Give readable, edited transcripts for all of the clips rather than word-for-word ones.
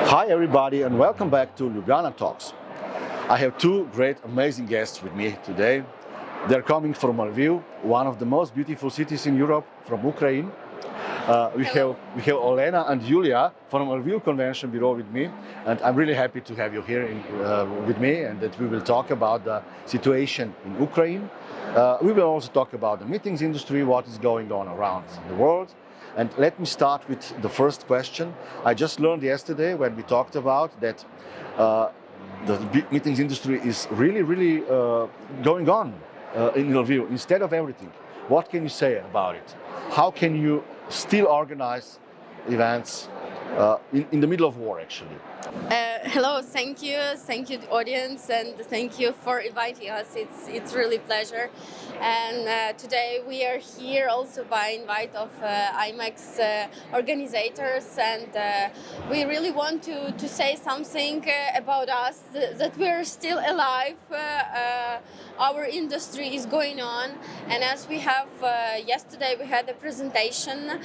Hi everybody and welcome back to Ljubljana Talks. I have two great, amazing guests with me today. They're coming from Lviv, one of the most beautiful cities in Europe, from Ukraine. We have Olena and Yuliia from Lviv Convention Bureau with me, and I'm really happy to have you here with me, and that we will talk about the situation in Ukraine. We will also talk about the meetings industry, what is going on around the world. And let me start with the first question. I just learned yesterday when we talked about that the meetings industry is really going on in Lviv instead of everything. What can you say about it? How can you still organize events in the middle of war, actually? Hello, thank you audience, and thank you for inviting us. It's really a pleasure. And today we are here also by invite of IMEX organizers, and we really want to say something about us, that we're still alive. Our industry is going on, and as we have yesterday we had a presentation.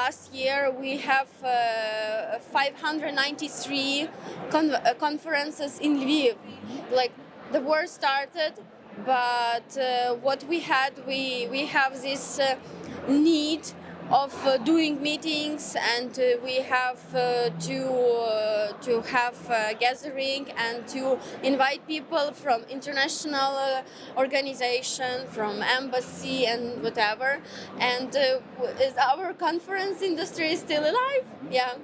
Last year we have 593 conferences in Lviv. Like, the war started, but what we had, we have this need of doing meetings, and we have to have gathering and to invite people from international organization, from embassy and whatever. And is our conference industry is still alive? Yeah.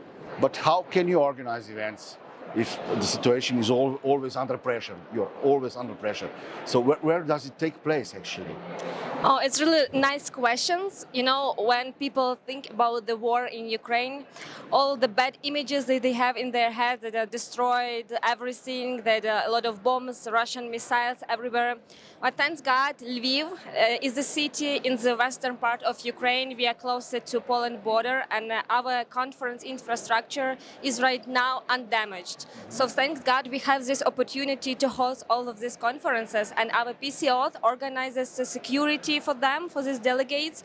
But how can you organize events if the situation is always under pressure? You're always under pressure. So where does it take place, actually? Oh, it's really nice questions. You know, when people think about the war in Ukraine, all the bad images that they have in their head, that are destroyed everything, that a lot of bombs, Russian missiles everywhere. But thanks God, Lviv is a city in the western part of Ukraine. We are closer to Poland border, and our conference infrastructure is right now undamaged. So thanks God, we have this opportunity to host all of these conferences, and our PCOs organizes the security for them, for these delegates.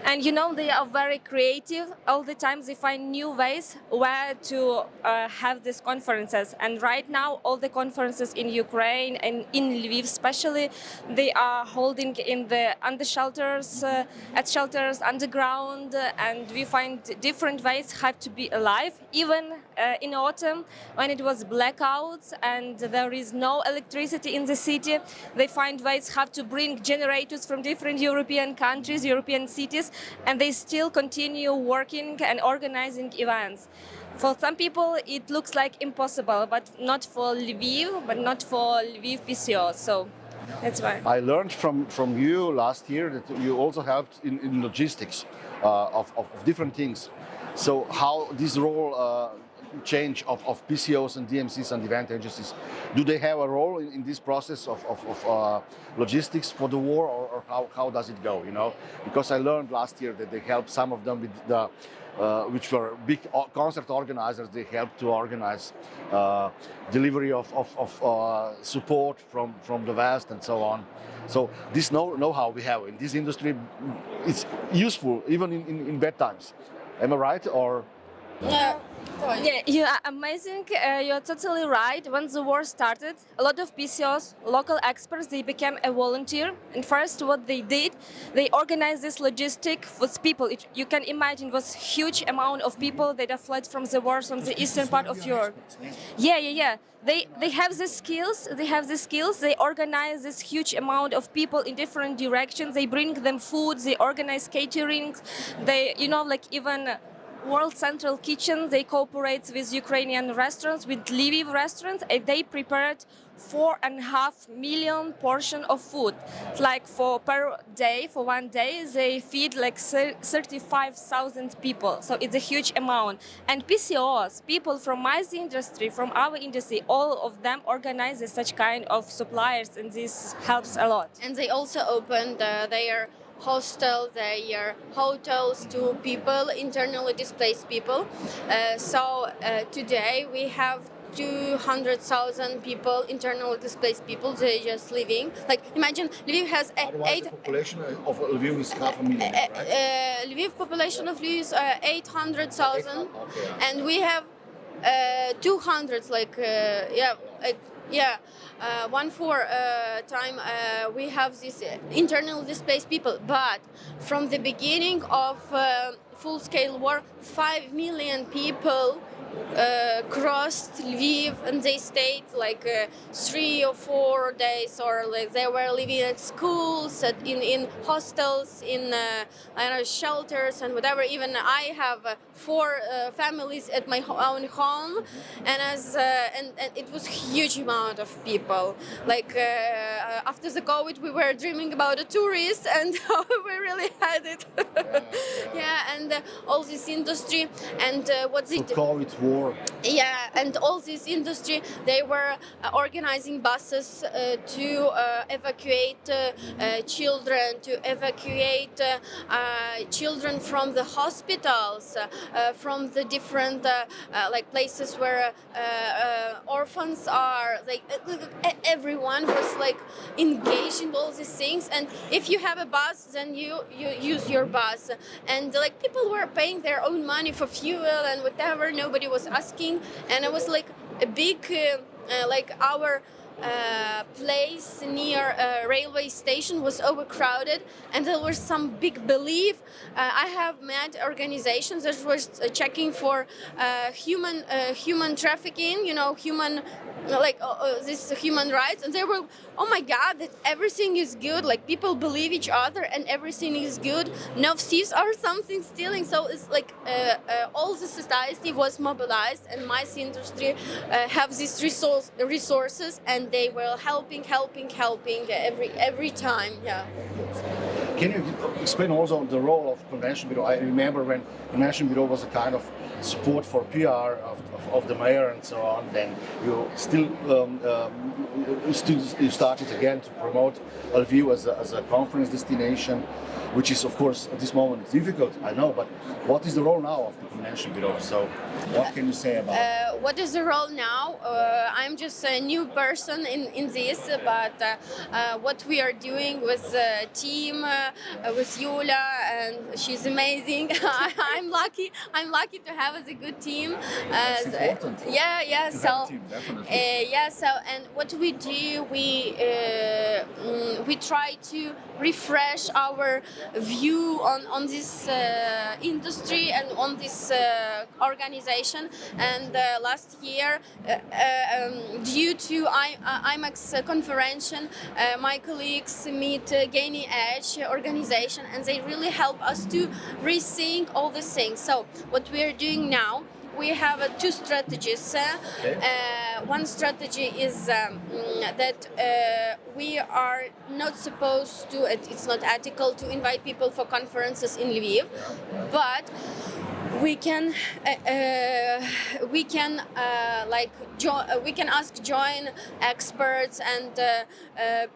And you know, they are very creative. All the time they find new ways where to have these conferences. And right now, all the conferences in Ukraine and in Lviv especially, they are holding in the under shelters, at shelters underground, and we find different ways how to be alive. Even in autumn, when it was blackouts and there is no electricity in the city, they find ways how to bring generators from different European countries, European cities, and they still continue working and organizing events. For some people, it looks like impossible, but not for Lviv, but not for Lviv PCO. So that's why. I learned from you last year that you also helped in logistics of different things. So how this role change of PCOs and DMCs and event agencies, do they have a role in this process of logistics for the war, or how does it go? You know, because I learned last year that they helped some of them with the which were big concert organizers. They helped to organize delivery of support from the West and so on. So this know-how we have in this industry is useful even in bad times. Am I right, or? Yeah, you are amazing. You're totally right. When the war started, a lot of PCOs, local experts, they became a volunteer. And first, what they did, they organized this logistic with people. You can imagine, it was huge amount of people that have fled from the wars from the eastern part of Europe. Yeah. They have the skills. They organize this huge amount of people in different directions. They bring them food. They organize catering. They, like even World Central Kitchen, they cooperate with Ukrainian restaurants, with Lviv restaurants, and they prepared 4.5 million portion of food. Like per day, for one day, they feed like 35,000 people. So it's a huge amount. And PCOs, people from my industry, from our industry, all of them organize such kind of suppliers, and this helps a lot. And they also opened their hostel, their hotels to people, internally displaced people. So today we have 200,000 people, internally displaced people. They just living. Like, imagine Lviv has Otherwise, the population of Lviv is 500,000, right? Lviv population of Lviv is 800,000, Okay. and we have 200, one for time we have this internal displaced people, but from the beginning of full-scale war, 5 million people crossed Lviv, and they stayed 3 or 4 days, or they were living at schools, in hostels, in shelters and whatever. Even I have 4 families at my own home, and and it was huge amount of people. After the COVID, we were dreaming about a tourist, and we really had it. Yeah, and all this industry and what's it? COVID war. Yeah, and all this industry, they were organizing buses to evacuate children, to evacuate children from the hospitals, from the different places where orphans are. Everyone was engaged in all these things. And if you have a bus, then you use your bus. And people were paying their own money for fuel and whatever. Nobody was asking, and it was a big our place near a railway station was overcrowded, and there was some big belief. I have met organizations that was checking for human trafficking, human this human rights, and they were, oh my God, that everything is good, people believe each other and everything is good, no thieves or something stealing. So it's all the society was mobilized, and mice industry have these resources, and they were helping every time. Yeah. Can you explain also the role of Convention Bureau? I remember when Convention Bureau was a kind of support for PR of the mayor and so on. Then you still you started again to promote Lviv as a conference destination, which is of course at this moment difficult, I know. But what is the role now of the Convention Bureau? So what can you say about it? What is the role now? I'm just a new person in this, but what we are doing with the team, with Yuliia, and she's amazing. I'm lucky to have a good team. That's important. Yeah. So team, definitely. and what we do, we try to refresh our view on this industry and on this organization. And last year, due to IMEX convention, my colleagues meet Gaining Edge organization, and they really help us to rethink all these things. So what we are doing now, we have 2 strategies. One strategy is that we are not supposed to, it's not ethical to invite people for conferences in Lviv, but we can join experts and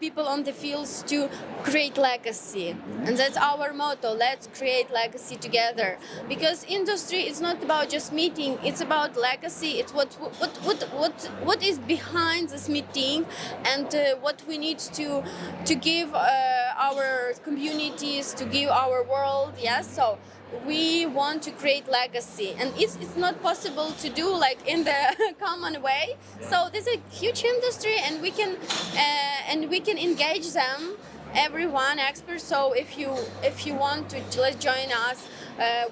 people on the fields to create legacy, and that's our motto. Let's create legacy together, because industry is not about just meeting; it's about legacy. It's what is behind this meeting, and what we need to give our communities, to give our world. Yes, so we want to create legacy, and it's not possible to do in the common way. So there's a huge industry, and we can engage them, everyone, experts. So if you want to, let's join us.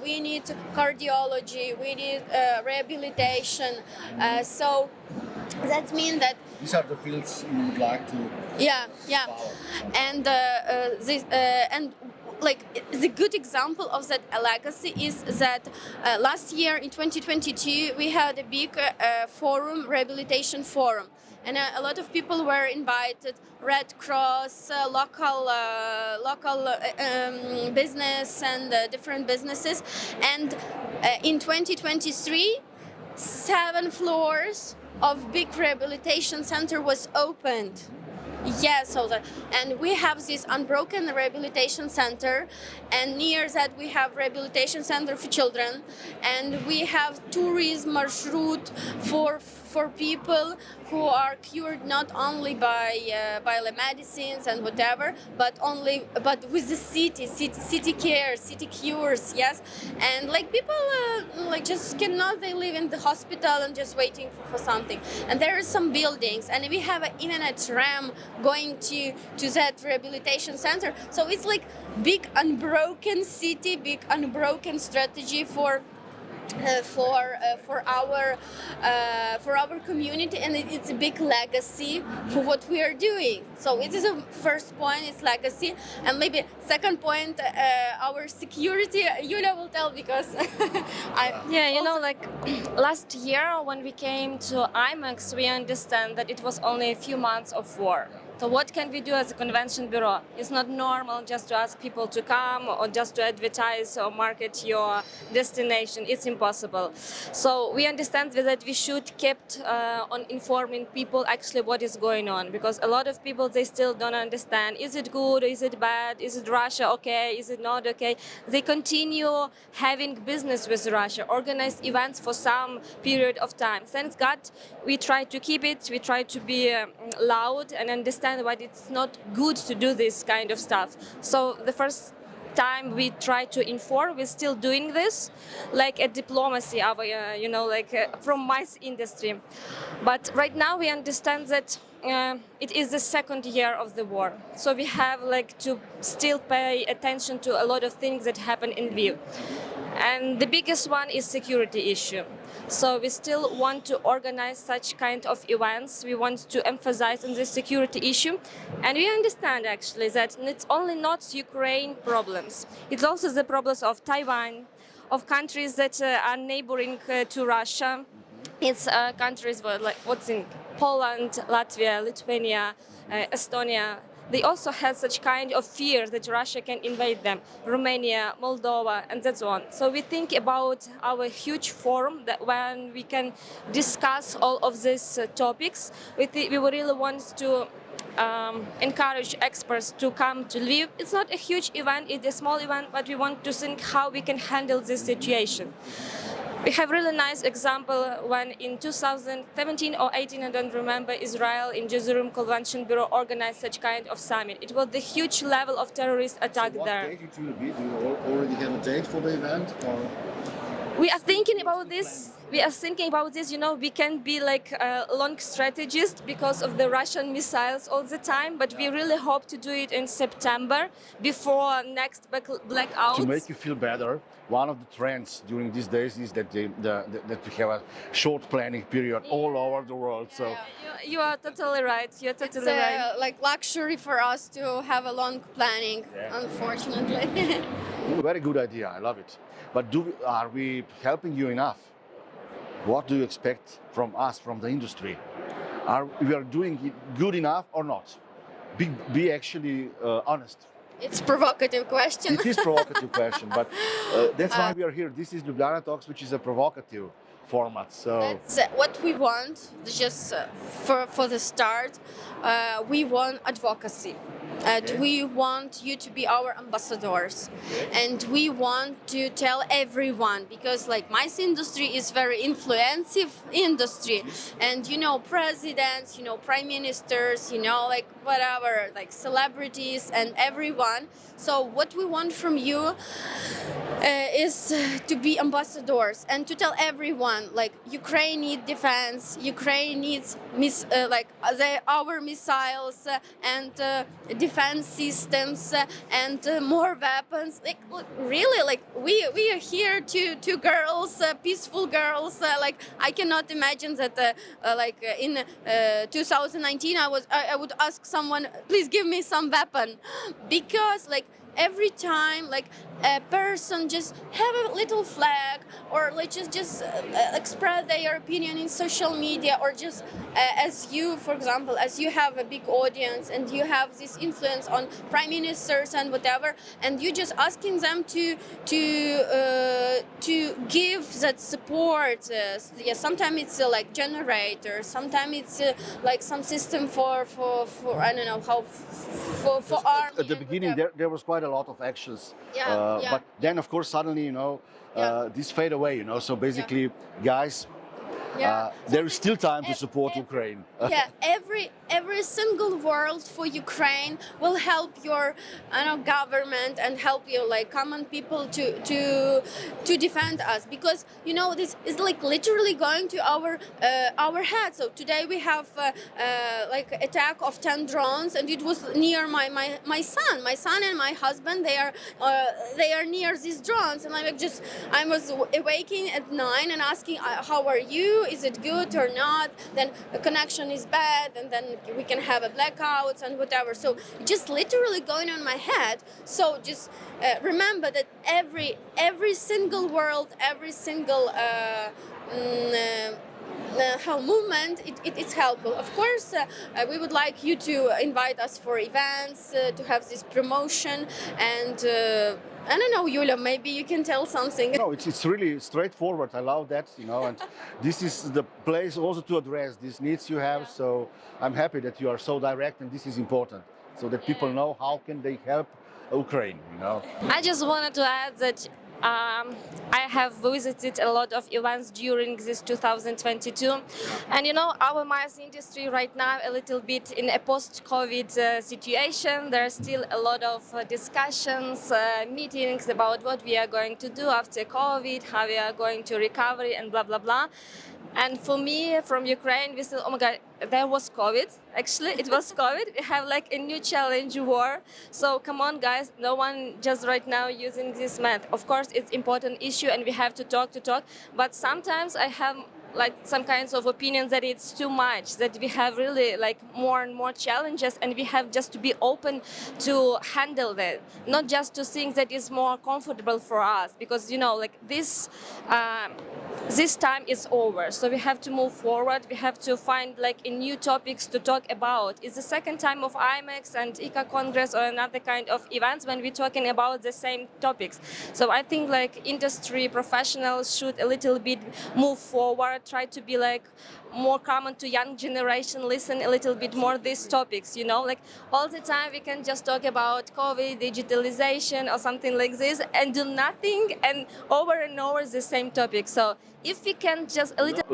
We need cardiology, we need rehabilitation. So that means that these are the fields you would like to follow. And the good example of that legacy is that last year in 2022 we had a big forum, rehabilitation forum, and a lot of people were invited. Red Cross, local business, and different businesses. And in 2023, 7 floors of big rehabilitation center was opened. Yes, so and we have this unbroken rehabilitation center, and near that we have rehabilitation center for children, and we have tourism marshroute for people who are cured not only by the medicines and whatever, but with the city care, city cures, yes, and like people like just cannot they live in the hospital and just waiting for something, and there are some buildings, and we have an internet RAM going to that rehabilitation center, so it's like big unbroken city, big unbroken strategy for our community, and it's a big legacy for what we are doing. So it is a first point, it's legacy, and maybe second point, our security. Yulia will tell because Yeah, you know, like last year when we came to IMEX, we understand that it was only a few months of war. So what can we do as a convention bureau? It's not normal just to ask people to come or just to advertise or market your destination. It's impossible. So we understand that we should keep on informing people actually what is going on, because a lot of people, they still don't understand. Is it good? Is it bad? Is it Russia okay? Is it not okay? They continue having business with Russia, organize events for some period of time. Thank God we try to keep it. We try to be loud and understand why it's not good to do this kind of stuff. So the first time we try to inform, we're still doing this, like a diplomacy of, from mice industry. But right now we understand that it is the second year of the war. So we have like to still pay attention to a lot of things that happen in Lviv. And the biggest one is security issue. So we still want to organize such kind of events. We want to emphasize on the security issue. And we understand actually that it's only not Ukraine problems. It's also the problems of Taiwan, of countries that are neighboring to Russia. It's countries like what's in Poland, Latvia, Lithuania, Estonia. They also have such kind of fear that Russia can invade them. Romania, Moldova, and that's on. So we think about our huge forum that when we can discuss all of these topics. We really want to encourage experts to come to Lviv. It's not a huge event, it's a small event, but we want to think how we can handle this situation. We have really nice example when in 2017 or 18, I don't remember, Israel in Lviv Convention Bureau organized such kind of summit. It was the huge level of terrorist attack there. What date it will be? Do you already have a date for the event? Or? We are thinking about this. You know, we can be like a long strategist because of the Russian missiles all the time, but we really hope to do it in September before next blackout. To make you feel better, one of the trends during these days is that that we have a short planning period all over the world. So you are totally right. You're totally it's right. like luxury for us to have a long planning, unfortunately. very good idea. I love it. But are we helping you enough? What do you expect from us, from the industry? Are we doing it good enough or not? Be actually honest. It's a provocative question. It is a provocative question, but that's why we are here. This is Ljubljana Talks, which is a provocative format. So That's what we want. Just for the start, we want advocacy. We want you to be our ambassadors, and we want to tell everyone, because like mice industry is very influential industry, and you know presidents, you know prime ministers, you know like whatever, like celebrities and everyone. So what we want from you is to be ambassadors and to tell everyone like Ukraine needs defense, Ukraine needs our missiles and defense systems and more weapons. Like really, like we are here two girls, peaceful girls. Like I cannot imagine that in 2019 I would ask someone, please give me some weapon, because like every time like a person just have a little flag, or like just express their opinion in social media, or just as you, for example, as you have a big audience and you have this influence on prime ministers and whatever, and you just asking them to give that support. Yeah, sometimes it's like generator, sometimes it's like some system for I don't know how for army. At the and beginning, whatever. there was quite a lot of actions, Yeah, yeah. but then, of course, suddenly, this fade away. So basically, guys, there is still time to support Ukraine. Yeah, every single word for Ukraine will help your government and help you like common people to defend us, because this is like literally going to our head. So today we have like attack of 10 drones, and it was near my son and my husband. They are near these drones, and I was awaking at 9 and asking, how are you? Is it good or not? Then the connection is bad, and then we can have a blackouts and whatever. So just literally going on my head. So just remember that every single word, every single how movement, it's helpful. Of course, we would like you to invite us for events, to have this promotion, and I don't know, Yulia, maybe you can tell something. No, it's really straightforward. I love that, and this is the place also to address these needs you have. So I'm happy that you are so direct, and this is important, so that people know how can they help Ukraine. I just wanted to add that I have visited a lot of events during this 2022, and our mice industry right now a little bit in a post-COVID situation. There's still a lot of discussions, meetings about what we are going to do after COVID, how we are going to recover, and blah blah blah. And for me, from Ukraine, we said, oh my God, there was COVID. Actually, it was COVID. We have like a new challenge, war. So come on, guys. No one just right now using this math. Of course, it's important issue, and we have to talk. But sometimes I have like some kinds of opinions that it's too much, that we have really like more and more challenges, and we have just to be open to handle that, not just to think that is more comfortable for us, because like this time is over, so we have to move forward. We have to find like a new topics to talk about. It's the second time of IMEX and ICA Congress or another kind of events when we're talking about the same topics. So I think like industry professionals should a little bit move forward, try to be like more common to young generation, listen a little bit more these topics, like all the time we can just talk about COVID, digitalization or something like this and do nothing, and over the same topic. So if we can just a little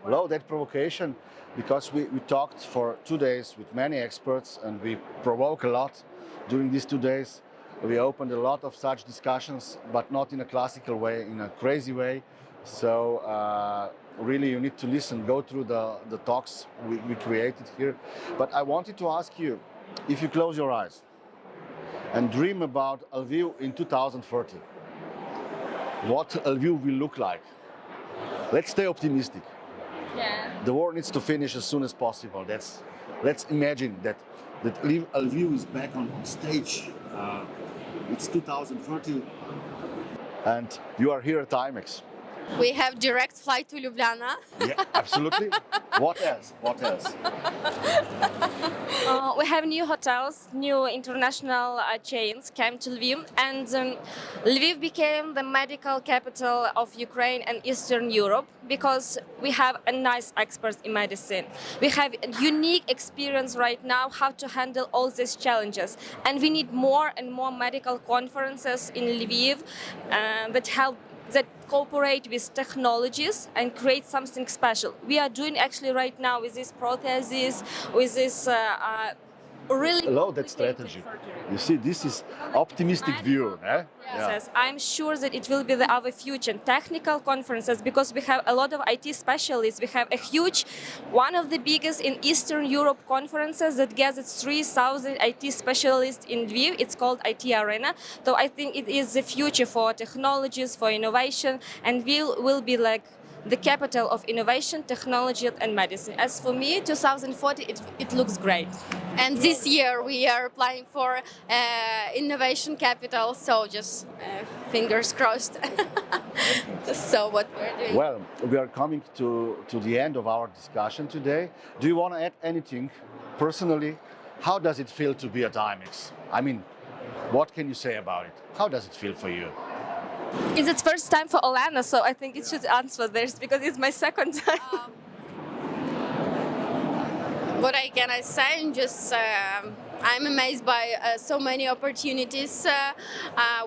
Low that provocation, because we talked for 2 days with many experts, and we provoke a lot during these 2 days. We opened a lot of such discussions, but not in a classical way, in a crazy way. So really you need to listen, go through the talks we created here. But I wanted to ask you, if you close your eyes and dream about Lviv in 2030, what Lviv will look like? Let's stay optimistic. yeah. The war needs to finish as soon as possible. Let's imagine that Lviv is back on stage. It's 2030, and you are here at IMEX. We have direct flight to Ljubljana. Yeah, absolutely. What else? We have new hotels, new international chains came to Lviv, and Lviv became the medical capital of Ukraine and Eastern Europe because we have a nice experts in medicine. We have a unique experience right now how to handle all these challenges, and we need more and more medical conferences in Lviv that cooperate with technologies and create something special. We are doing actually right now with these prostheses, with this really Love that strategy. You see, this is optimistic view. Yes, I'm sure that it will be our future technical conferences, because we have a lot of IT specialists. We have a huge, one of the biggest in Eastern Europe conferences that gathers 3,000 IT specialists in Lviv. It's called IT Arena. So I think it is the future for technologies, for innovation, and will be like the capital of innovation, technology, and medicine. As for me, 2040, it looks great. And this year we are applying for innovation capital, so just fingers crossed. So what we're doing. Well, we are coming to the end of our discussion today. Do you want to add anything personally? How does it feel to be at IMEX? I mean, what can you say about it? How does it feel for you? It's its first time for Olena, so I think it should answer this because it's my second time. What can I say? I'm amazed by so many opportunities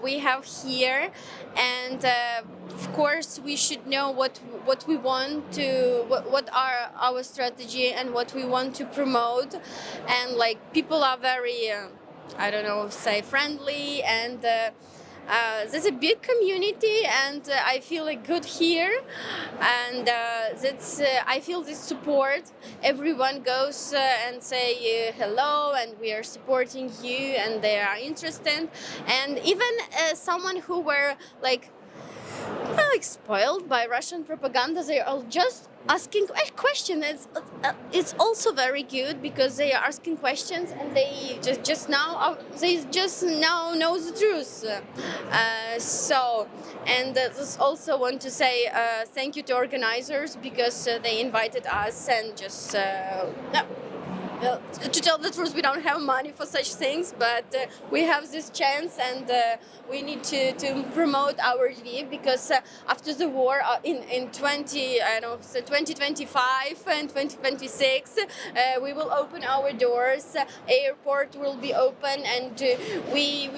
we have here, and of course we should know what we want to, what are our strategy and what we want to promote, and like people are very I don't know, say friendly, and there's a big community, and I feel like good here, and I feel this support. Everyone goes and say hello, and we are supporting you, and they are interested, and even someone who were like spoiled by Russian propaganda, they are just asking a question. It's also very good because they are asking questions, and they just now know the truth. And just also want to say thank you to organizers because they invited us, and just to tell the truth, we don't have money for such things, but we have this chance, and we need to promote our Lviv, because after the war in 2025 and 2026 we will open our doors, airport will be open, and we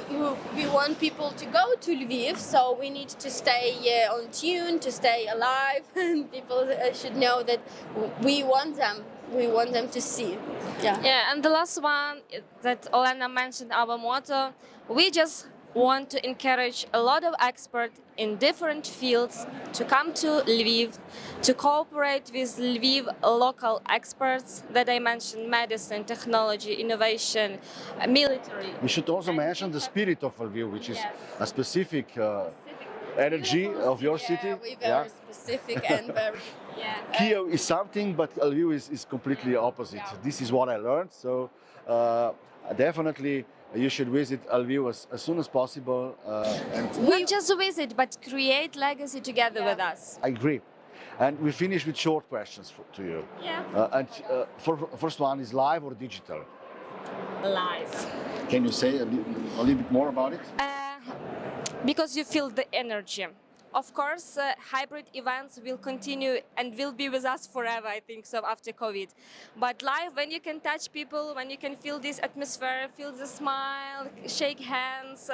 want people to go to Lviv, so we need to stay on tune, to stay alive, and people should know that we want them. We want them to see. Yeah, and the last one that Olena mentioned, our motto, we just want to encourage a lot of experts in different fields to come to Lviv, to cooperate with Lviv local experts that I mentioned: medicine, technology, innovation, military. We should also mention the spirit of Lviv, which is a specific energy of your city. We very specific and very. Kiev is something, but Lviv is completely opposite. This is what I learned. So definitely you should visit Lviv as soon as possible. And Not just visit, but create legacy together with us. I agree. And we finish with short questions to you. First one is live or digital? Live. Can you say a little bit more about it? Because you feel the energy. Of course, hybrid events will continue and will be with us forever, I think so, after COVID. But live, when you can touch people, when you can feel this atmosphere, feel the smile, shake hands,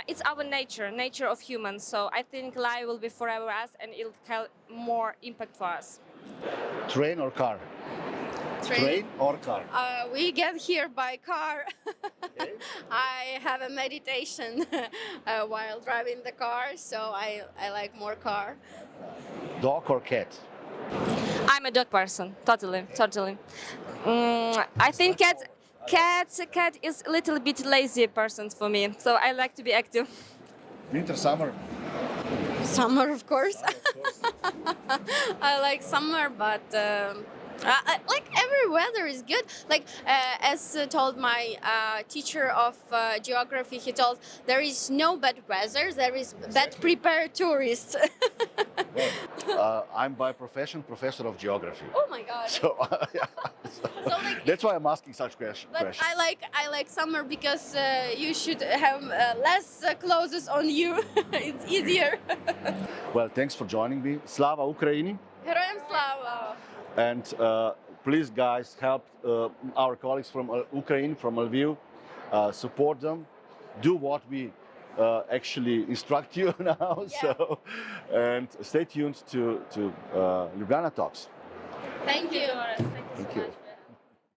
it's our nature of humans. So I think live will be forever us, and it'll have more impact for us. Train or car? Train or car? We get here by car. Okay. I have a meditation while driving the car, so I like more car. Dog or cat? I'm a dog person, totally. I think cat is a little bit lazy person for me, so I like to be active. Winter, summer? Summer, of course. Of course. I like summer, but like every weather is good. Like as told my teacher of geography, he told there is no bad weather, there is bad prepared tourists. Well, I'm by profession professor of geography. Oh my God! So, that's why I'm asking such questions. But I like summer because you should have less clothes on you. It's easier. Well, thanks for joining me. Slava Ukraini. Героям слава! And please, guys, help our colleagues from Ukraine, from Lviv, support them, do what we actually instruct you now. Yeah. So, and stay tuned to Ljubljana Talks. Thank you. Thank you so Thank you. much.